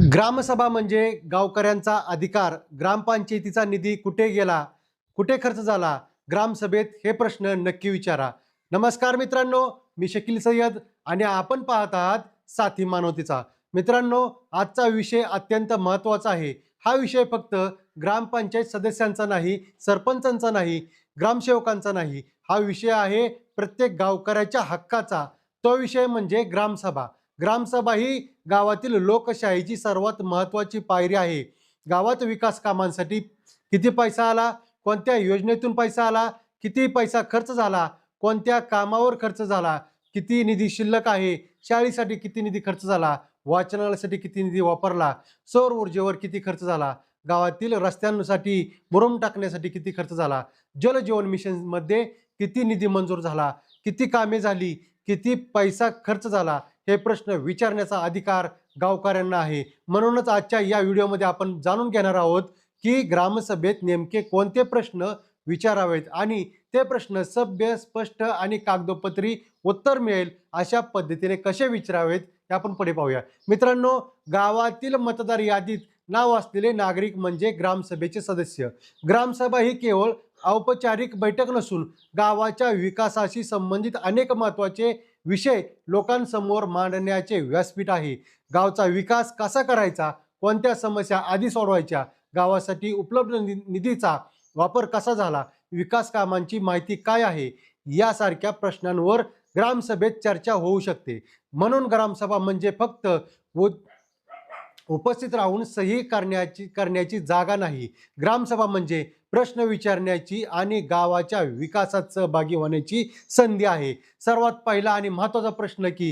ग्रामसभा म्हणजे गावकऱ्यांचा अधिकार. ग्रामपंचायतीचा निधी कुठे गेला, कुठे खर्च झाला, ग्रामसभेत हे प्रश्न नक्की विचारा. नमस्कार मित्रांनो, मी शकील सय्यद आणि आपण पाहत आहात साथी मानवतेचा. मित्रांनो, आजचा विषय अत्यंत महत्त्वाचा आहे. हा विषय फक्त ग्रामपंचायत सदस्यांचा नाही, सरपंचांचा नाही, ग्रामसेवकांचा नाही. हा विषय आहे प्रत्येक गावकऱ्याच्या हक्काचा. तो विषय म्हणजे ग्रामसभा. ग्रामसभा ही गावातील लोकशाहीची सर्वात महत्त्वाची पायरी आहे. गावात विकास कामांसाठी किती पैसा आला, कोणत्या योजनेतून पैसा आला, किती पैसा खर्च झाला, कोणत्या कामावर खर्च झाला, किती निधी शिल्लक आहे, शाळेसाठी किती निधी खर्च झाला, वाचनालयासाठी किती निधी वापरला, सौर ऊर्जेवर किती खर्च झाला, गावातील रस्त्यांसाठी मुरुम टाकण्यासाठी किती खर्च झाला, जल जीवन मिशनमध्ये किती निधी मंजूर झाला, किती कामे झाली, किती पैसा खर्च झाला, हे प्रश्न विचारण्याचा अधिकार गावकऱ्यांना आहे. म्हणूनच आजच्या या व्हिडिओमध्ये आपण जाणून घेणार आहोत की ग्रामसभेत नेमके कोणते प्रश्न विचारावेत आणि ते प्रश्न सभ्य, स्पष्ट आणि कागदोपत्री उत्तर मिळेल अशा पद्धतीने कसे विचारावेत हे आपण पुढे पाहूया. मित्रांनो, गावातील मतदार यादीत नाव असलेले नागरिक म्हणजे ग्रामसभेचे सदस्य. ग्रामसभा ही केवळ औपचारिक बैठक नसून गावाच्या विकासाशी संबंधित अनेक महत्त्वाचे विषय लोकांसमोर मांडण्याचे व्यासपीठ आहे. गावचा विकास कसा करायचा, कोणत्या समस्या आधी सोडवायच्या, गावासाठी उपलब्ध निधीचा वापर कसा झाला, विकास कामांची माहिती काय आहे, यासारख्या प्रश्नांवर ग्रामसभेत चर्चा होऊ शकते. म्हणून ग्रामसभा म्हणजे फक्त उपस्थित राहून सही करण्याची जागा नाही. ग्रामसभा म्हणजे प्रश्न विचारण्याची आणि गावाच्या विकासात सहभागी होण्याची संधी आहे. सर्वात पहिला आणि महत्त्वाचा प्रश्न की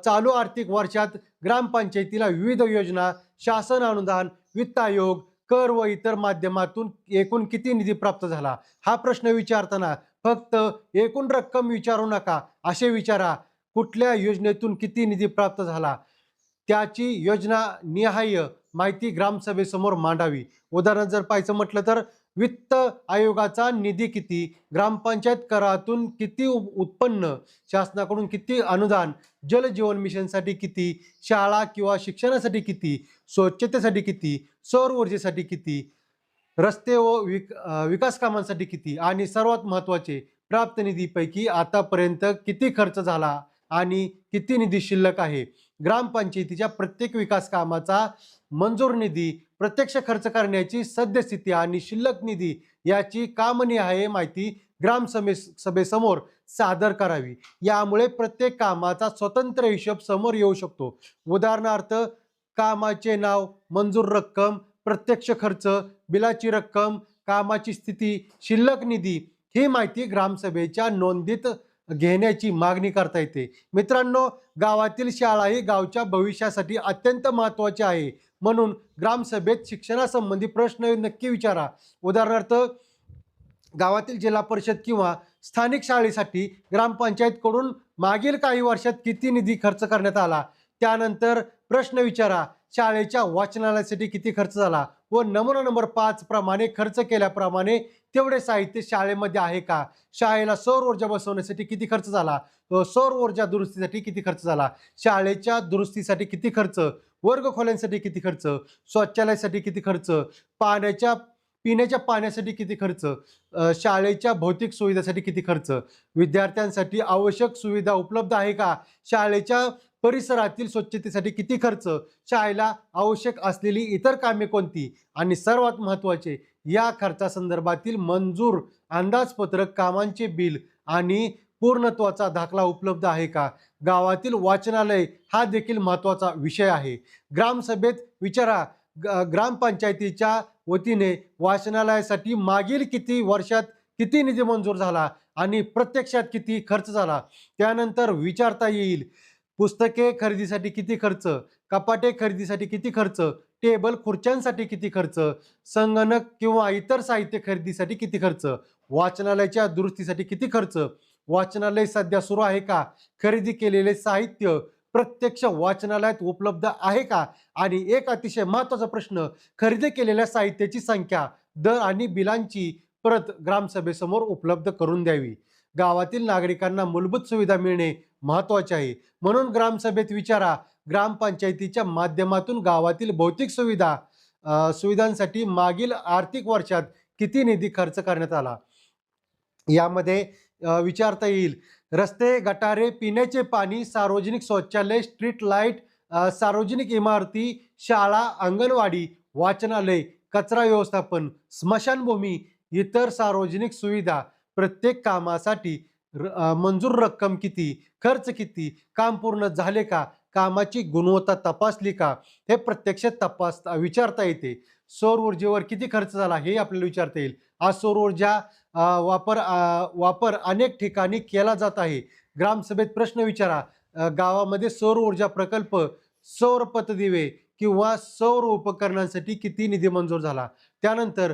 चालू आर्थिक वर्षात ग्रामपंचायतीला विविध योजना, शासन अनुदान, वित्त आयोग, कर व इतर माध्यमातून एकूण किती निधी प्राप्त झाला. हा प्रश्न विचारताना फक्त एकूण रक्कम विचारू नका, असे विचारा कुठल्या योजनेतून किती निधी प्राप्त झाला, त्याची योजना निहाय माहिती ग्रामसभेसमोर मांडावी. उदाहरण जर पाहायचं म्हटलं तर वित्त आयोगाचा निधी किती, ग्रामपंचायत करातून किती उत्पन्न, शासनाकडून किती अनुदान, जल जीवन मिशनसाठी किती, शाळा किंवा शिक्षणासाठी किती, स्वच्छतेसाठी किती, सौर ऊर्जेसाठी किती, रस्ते व विकास कामांसाठी किती आणि सर्वात महत्त्वाचे प्राप्त निधीपैकी आतापर्यंत किती खर्च झाला आणि किती निधी शिल्लक आहे. ग्रामपंचायतीच्या प्रत्येक विकास कामाचा मंजूर निधी, प्रत्यक्ष खर्च करण्याची सद्यस्थिती आणि शिल्लक निधी याची कामनिहाय माहिती सभेसमोर सादर करावी. यामुळे प्रत्येक कामाचा स्वतंत्र हिशोब समोर येऊ शकतो. उदाहरणार्थ, कामाचे नाव, मंजूर रक्कम, प्रत्यक्ष खर्च, बिलाची रक्कम, कामाची स्थिती, शिल्लक निधी ही माहिती ग्रामसभेच्या नोंदीत घेण्याची मागणी करता येते. मित्रांनो, गावातील शाळा ही गावच्या भविष्यासाठी अत्यंत महत्त्वाची आहे. म्हणून ग्रामसभेत शिक्षणासंबंधी प्रश्न नक्की विचारा. उदाहरणार्थ, गावातील जिल्हा परिषद किंवा स्थानिक शाळेसाठी ग्रामपंचायतकडून मागील काही वर्षात किती निधी खर्च करण्यात आला. त्यानंतर प्रश्न विचारा, शाळेच्या वाचनालयासाठी किती खर्च झाला व नमुना नंबर 5 प्रमाणे खर्च केल्याप्रमाणे तेवढे साहित्य शाळेमध्ये आहे का, शाळेला सौर ऊर्जा बसवण्यासाठी किती खर्च झाला, सौर ऊर्जा दुरुस्तीसाठी किती खर्च झाला, शाळेच्या दुरुस्तीसाठी किती खर्च, वर्गखोल्यांसाठी किती खर्च, शौचालयासाठी किती खर्च, पिण्याच्या पाण्यासाठी किती खर्च, शाळेच्या भौतिक सुविधासाठी किती खर्च, विद्यार्थ्यांसाठी आवश्यक सुविधा उपलब्ध आहे का, शाळेच्या परिसरातील स्वच्छतेसाठी किती खर्च, शाळेला आवश्यक असलेली इतर कामे कोणती आणि सर्वात महत्त्वाचे या खर्चासंदर्भातील मंजूर अंदाजपत्रक, कामांचे बिल आणि पूर्णत्वाचा दाखला उपलब्ध आहे का. गावातील वाचनालय हा देखील महत्त्वाचा विषय आहे. ग्रामसभेत विचारा, ग्रामपंचायतीच्या वतीने वाचनालयासाठी मागील किती वर्षात किती निधी मंजूर झाला आणि प्रत्यक्षात किती खर्च झाला. त्यानंतर विचारता येईल, पुस्तके खरेदीसाठी किती खर्च, कपाटे खरेदीसाठी किती खर्च, टेबल खुर्च्यांसाठी किती खर्च, संगणक किंवा इतर साहित्य खरेदीसाठी किती खर्च, वाचनालयाच्या दुरुस्तीसाठी किती खर्च, वाचनालय सध्या सुरू आहे का, खरेदी केलेले साहित्य प्रत्यक्ष वाचनालयात उपलब्ध आहे का आणि एक अतिशय महत्त्वाचा प्रश्न, खरेदी केलेल्या साहित्याची संख्या, दर आणि बिलांची प्रत ग्रामसभेसमोर उपलब्ध करून द्यावी. गावातील नागरिकांना मूलभूत सुविधा मिळणे महत्त्वाचे आहे. म्हणून ग्रामसभेत विचारा, ग्रामपंचायतीच्या माध्यमातून गावातील भौतिक सुविधांसाठी मागील आर्थिक वर्षात किती निधी खर्च करण्यात आला. यामध्ये विचारता येईल रस्ते, गटारे, पिण्याचे पाणी, सार्वजनिक शौचालय, स्ट्रीट लाईट, सार्वजनिक इमारती, शाळा, अंगणवाडी, वाचनालय, कचरा व्यवस्थापन, स्मशानभूमी, इतर सार्वजनिक सुविधा. प्रत्येक कामासाठी मंजूर रक्कम किती, खर्च किती, काम पूर्ण झाले का, कामाची गुणवत्ता तपासली का, हे प्रत्यक्ष विचारता येते. सौर ऊर्जेवर किती खर्च झाला हे आपल्याला विचारता येईल. आज सौर ऊर्जा वापर अनेक ठिकाणी केला जात आहे. ग्रामसभेत प्रश्न विचारा. गावामध्ये सौर ऊर्जा प्रकल्प, सौर पथदिवे किंवा सौर उपकरणांसाठी किती निधी मंजूर झाला. त्यानंतर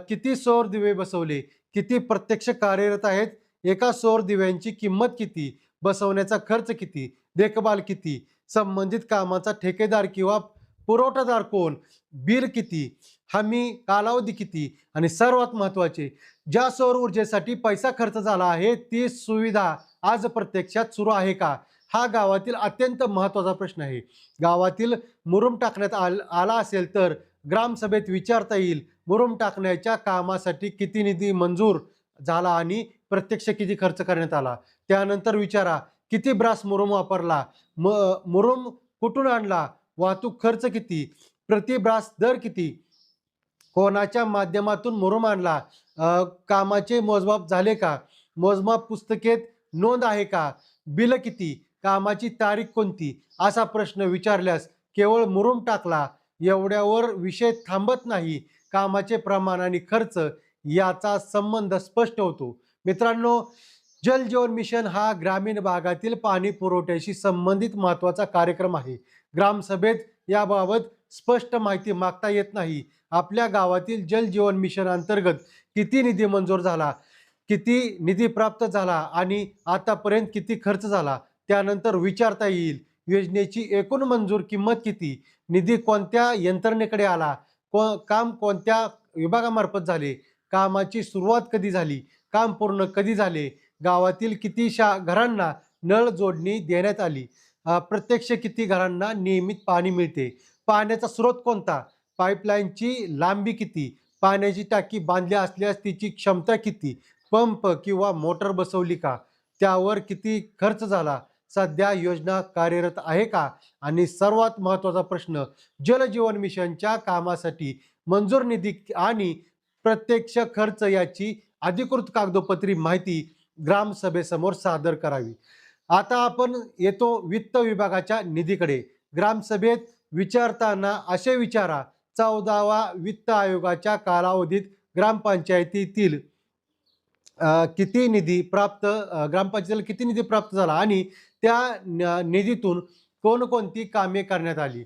किती सौर दिवे बसवले, किती प्रत्यक्ष कार्यरत आहेत, एका सौर दिव्यांची किंमत किती, बसवण्याचा खर्च किती, देखभाल किती, संबंधित कामाचा ठेकेदार किंवा पुरवठादार कोण, बिल किती, हमी कालावधी किती, आणि सर्वात महत्त्वाचे, ज्या सौर ऊर्जेसाठी पैसा खर्च झाला आहे ती सुविधा आज प्रत्यक्षात सुरू आहे का. हा गावातील अत्यंत महत्त्वाचा प्रश्न आहे. गावातील मुरुम टाकण्यात आला असेल तर ग्रामसभेत विचारता येईल मुरुम टाकण्याच्या कामासाठी किती निधी मंजूर झाला आणि प्रत्यक्ष किती खर्च करण्यात आला. त्यानंतर विचारा किती ब्रास मुरुम वापरला, मुरुम कुठून आणला, वाहतूक खर्च किती, प्रति ब्रास दर किती, कोणाच्या माध्यमातून मुरुम आणला, कामाचे मोजमाप झाले का, मोजमाप पुस्तिकेत नोंद आहे का, बिल किती, कामाची तारीख कोणती, असा प्रश्न विचारल्यास केवळ मुरुम टाकला एवढ्यावर विषय थांबत नाही. कामाचे प्रमाण आणि खर्च याचा संबंध स्पष्ट होतो. मित्रांनो, जल जीवन मिशन हा ग्रामीण भागातील पाणी पुरवठ्याशी संबंधित महत्त्वाचा कार्यक्रम आहे. ग्रामसभेत याबाबत स्पष्ट माहिती मागता येत नाही. आपल्या गावातील जल जीवन मिशन अंतर्गत किती निधी मंजूर झाला, किती निधी प्राप्त झाला आणि आतापर्यंत किती खर्च झाला. त्यानंतर विचारता येईल योजनेची एकूण मंजूर किंमत किती, निधी कोणत्या यंत्रणेकडे आला, काम कोणत्या विभागामार्फत झाले, कामाची सुरुवात कधी झाली, काम पूर्ण कधी झाले, गावातील किती घरांना नळ जोडणी देण्यात आली, प्रत्यक्ष किती घरांना नियमित पाणी मिळते, पाण्याचा स्रोत कोणता, पाईपलाईनची लांबी किती, पाण्याची टाकी बांधली असल्यास तिची क्षमता किती, पंप किंवा मोटर बसवली का, त्यावर किती खर्च झाला, सध्या योजना कार्यरत आहे का, आणि सर्वात महत्त्वाचा प्रश्न, जल जीवन मिशनच्या कामासाठी मंजूर निधी आणि प्रत्यक्ष खर्च याची अधिकृत कागदोपत्री माहिती ग्रामसभेसमोर सादर करावी. आता आपण येतो वित्त विभागाच्या निधीकडे. ग्रामसभेत विचारताना असे विचारा, 14वा वित्त आयोगाच्या कालावधीत ग्रामपंचायतीतील किती निधी प्राप्त ग्रामपंचायतीला किती निधी प्राप्त झाला आणि त्या निधीतून कोणकोणती कामे करण्यात आली.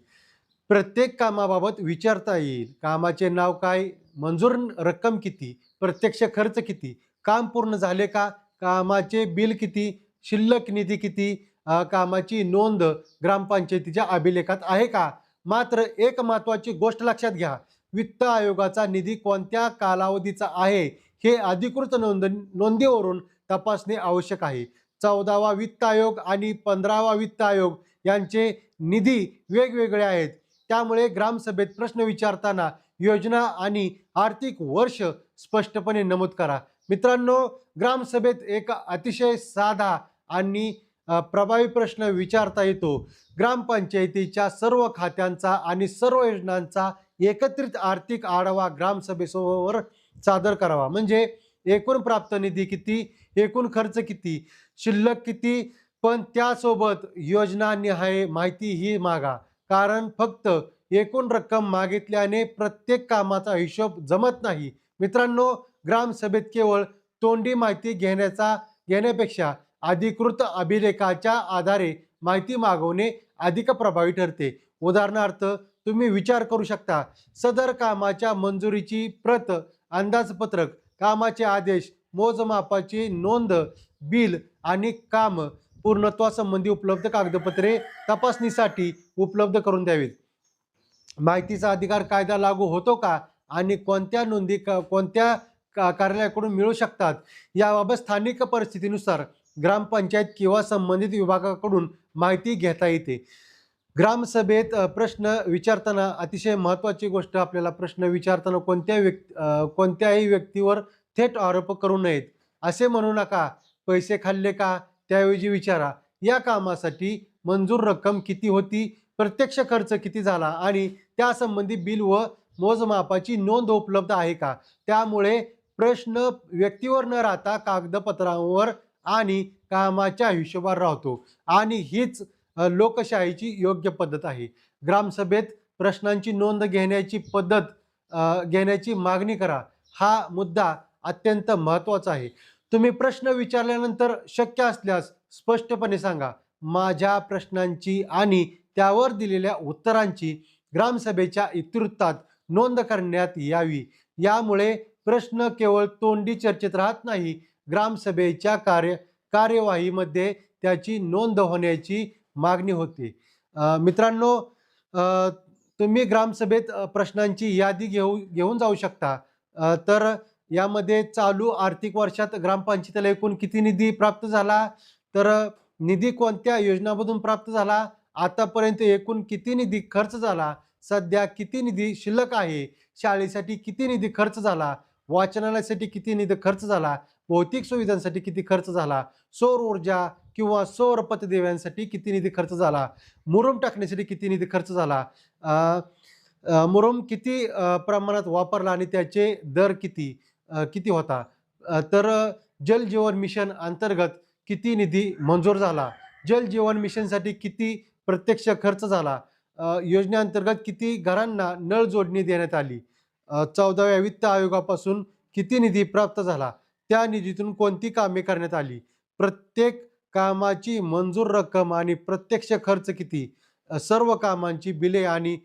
प्रत्येक कामाबाबत विचारता येईल. कामाचे नाव काय, मंजूर रक्कम किती, प्रत्यक्ष खर्च किती, काम पूर्ण झाले का, कामाचे बिल किती, शिल्लक निधी किती, कामाची नोंद ग्रामपंचायतीच्या अभिलेखात आहे का. मात्र एक महत्त्वाची गोष्ट लक्षात घ्या, वित्त आयोगाचा निधी कोणत्या कालावधीचा आहे हे अधिकृत नोंदीवरून तपासणे आवश्यक आहे. 14वा वित्त आयोग आणि 15वा वित्त आयोग यांचे निधी वेगवेगळे आहेत. त्यामुळे ग्रामसभेत प्रश्न विचारताना योजना आणि आर्थिक वर्ष स्पष्टपणे नमूद करा. मित्रांनो, ग्रामसभेत एक अतिशय साधा आणि प्रभावी प्रश्न विचारता येतो. ग्रामपंचायतीच्या सर्व खात्यांचा आणि सर्व योजनांचा एकत्रित आर्थिक आढावा ग्रामसभेसमोर सादर करावा. म्हणजे एकूण प्राप्त निधी किती, एकूण खर्च किती, शिल्लक किती, पण त्यासोबत योजनानिहाय माहिती ही मागा. कारण फक्त एकूण रक्कम मागितल्याने प्रत्येक कामाचा हिशोब जमत नाही. मित्रांनो, ग्रामसभेत केवळ तोंडी माहिती घेण्यापेक्षा अधिकृत अभिलेखाच्या आधारे माहिती मागवणे अधिक प्रभावी ठरते. उदाहरणार्थ, तुम्ही विचार करू शकता, सदर कामाच्या मंजुरीची प्रत, अंदाजपत्रक, कामाचे आदेश, मोजमापाची नोंद, बिल आणि काम पूर्णत्वासंबंधी उपलब्ध कागदपत्रे तपासणीसाठी उपलब्ध करून द्यावीत. माहितीचा अधिकार कायदा लागू होतो का आणि कोणत्या नोंदी कोणत्या कार्यालयाकडून मिळू शकतात याबाबत स्थानिक परिस्थितीनुसार ग्रामपंचायत किंवा संबंधित विभागाकडून माहिती घेता येते. ग्रामसभेत प्रश्न विचारताना अतिशय महत्त्वाची गोष्ट आपल्याला प्रश्न विचारताना कोणत्याही व्यक्तीवर थेट आरोप करू नयेत. असे म्हणू नका, पैसे खाल्ले का? त्याऐवजी विचारा, या कामासाठी मंजूर रक्कम किती होती? प्रत्यक्ष खर्च किती झाला? आणि त्यासंबंधी बिल व मोजमापाची नोंद उपलब्ध आहे का? त्यामुळे प्रश्न व्यक्तीवर न राहता कागदपत्रांवर आणि कामाच्या हिशोबावर राहतो आणि हीच लोकशाहीची योग्य पद्धत आहे. ग्रामसभेत प्रश्नांची नोंद घेण्याची मागणी करा. हा मुद्दा अत्यंत महत्त्वाचा आहे. तुम्ही प्रश्न विचारल्यानंतर शक्य असल्यास स्पष्टपणे सांगा. माझ्या प्रश्नांची आणि त्यावर दिलेल्या उत्तरांची ग्रामसभेच्या इतिवृत्तात नोंद करण्यात यावी. यामुळे प्रश्न केवळ तोंडी चर्चेत राहत नाही, ग्रामसभेच्या कार्यवाहीमध्ये त्याची नोंद होण्याची मागणी होते. मित्रांनो, तुम्ही ग्रामसभेत प्रश्नांची यादी घेऊन जाऊ शकता. तर यामध्ये चालू आर्थिक वर्षात ग्रामपंचायतीला एकूण किती निधी प्राप्त झाला, तर निधी कोणत्या योजनांमधून प्राप्त झाला, आतापर्यंत एकूण किती निधी खर्च झाला, सध्या किती निधी शिल्लक आहे, शाळेसाठी किती निधी खर्च झाला, वाचनालयासाठी किती निधी खर्च झाला, भौतिक सुविधांसाठी किती खर्च झाला, सौर ऊर्जा किंवा सौर पथदिव्यांसाठी किती निधी खर्च झाला, मुरुम टाकण्यासाठी किती निधी खर्च झाला, मुरुम किती प्रमाणात वापरला आणि त्याचे दर किती होता, तर जल जीवन मिशन अंतर्गत किती निधी मंजूर झाला, जल जीवन मिशनसाठी किती प्रत्यक्ष खर्च झाला, योजनेअंतर्गत किती घरांना नळ जोडणी देण्यात आली, 14व्या वित्त आयोगापासून किती निधी प्राप्त झाला, त्या निधीतून कोणती कामे करण्यात आली, प्रत्येक कामाची मंजूर रक्कम आणि प्रत्यक्ष खर्च किती, सर्व कामांची बिले आणि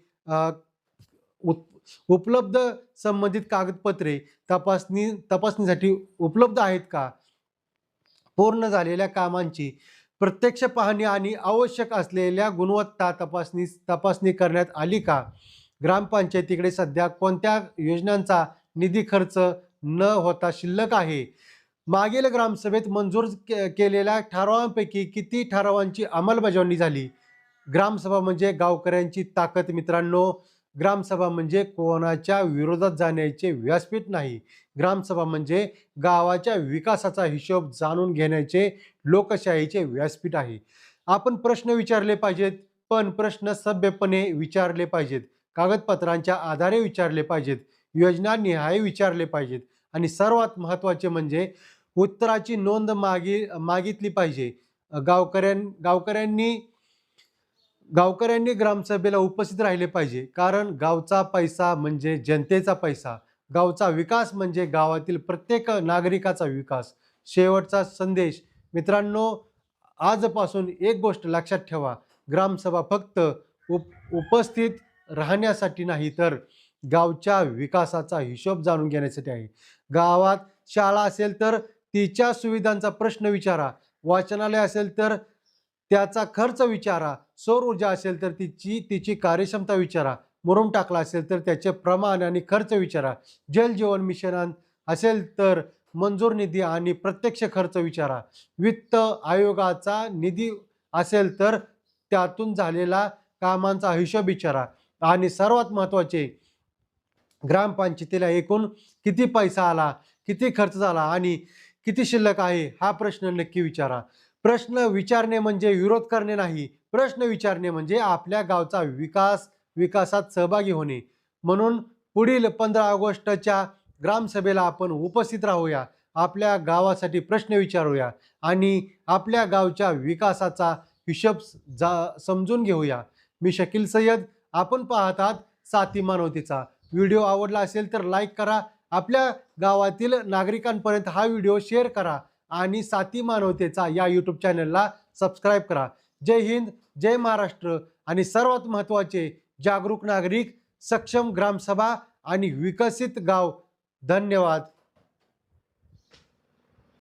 उपलब्ध संबंधित कागदपत्रे तपासणीसाठी उपलब्ध आहेत का, पूर्ण झालेल्या कामांची प्रत्यक्ष पाहणी आणि आवश्यक असलेल्या गुणवत्ता तपासणी करण्यात आली का, ग्रामपंचायतीकडे सध्या कोणत्या योजनांचा निधी खर्च न होता शिल्लक आहे, मागील ग्रामसभेत मंजूर केलेल्या ठरावांपैकी किती ठरावांची अंमलबजावणी झाली. ग्रामसभा म्हणजे गावकऱ्यांची ताकद मित्रांनो. ग्रामसभा म्हणजे कोणाच्या विरोधात जाण्याचे व्यासपीठ नाही. ग्रामसभा म्हणजे गावाच्या विकासाचा हिशोब जाणून घेण्याचे लोकशाहीचे व्यासपीठ आहे. आपण प्रश्न विचारले पाहिजेत, पण प्रश्न सभ्यपणे विचारले पाहिजेत, कागदपत्रांच्या आधारे विचारले पाहिजेत, योजनानिहाय विचारले पाहिजेत आणि सर्वात महत्त्वाचे म्हणजे उत्तराची नोंद मागितली पाहिजे. गावकऱ्यांनी ग्रामसभेला उपस्थित राहिले पाहिजे, कारण गावचा पैसा म्हणजे जनतेचा पैसा. गावचा विकास म्हणजे गावातील प्रत्येक नागरिकाचा विकास. शेवटचा संदेश मित्रांनो, आजपासून एक गोष्ट लक्षात ठेवा, ग्रामसभा फक्त उपस्थित राहण्यासाठी नाही, तर गावच्या विकासाचा हिशोब जाणून घेण्यासाठी आहे. गावात शाळा असेल तर तिच्या सुविधांचा प्रश्न विचारा, वाचनालय असेल तर त्याचा खर्च विचारा, सौर ऊर्जा असेल तर तिची कार्यक्षमता विचारा, मुरुम टाकला असेल तर त्याचे प्रमाण आणि खर्च विचारा, जल जीवन मिशन असेल तर मंजूर निधी आणि प्रत्यक्ष खर्च विचारा, वित्त आयोगाचा निधी असेल तर त्यातून झालेला कामांचा हिशोब विचारा आणि सर्वात महत्त्वाचे, ग्रामपंचायतीला एकूण किती पैसा आला, किती खर्च झाला आणि किती शिल्लक आहे, हा प्रश्न नक्की विचारा. प्रश्न विचारणे म्हणजे विरोध करणे नाही. प्रश्न विचारणे म्हणजे आपल्या गावचा विकासात सहभागी होणे. म्हणून पुढील 15 ऑगस्टच्या ग्रामसभेला आपण उपस्थित राहूया, आपल्या गावासाठी प्रश्न विचारूया आणि आपल्या गावच्या विकासाचा हिशोब समजून घेऊया. मी शकील सय्यद, आपण पाहत आहात साथी मानवतेचा. व्हिडिओ आवडला असेल तर लाईक करा, आपल्या गावातील नागरिकांपर्यंत हा व्हिडिओ शेअर करा आणि साथी मानवतेचा या यूट्यूब चॅनलला सबस्क्राईब करा. जय हिंद, जय महाराष्ट्र आणि सर्वात महत्त्वाचे, जागरूक नागरिक, सक्षम ग्रामसभा आणि विकसित गाव. धन्यवाद.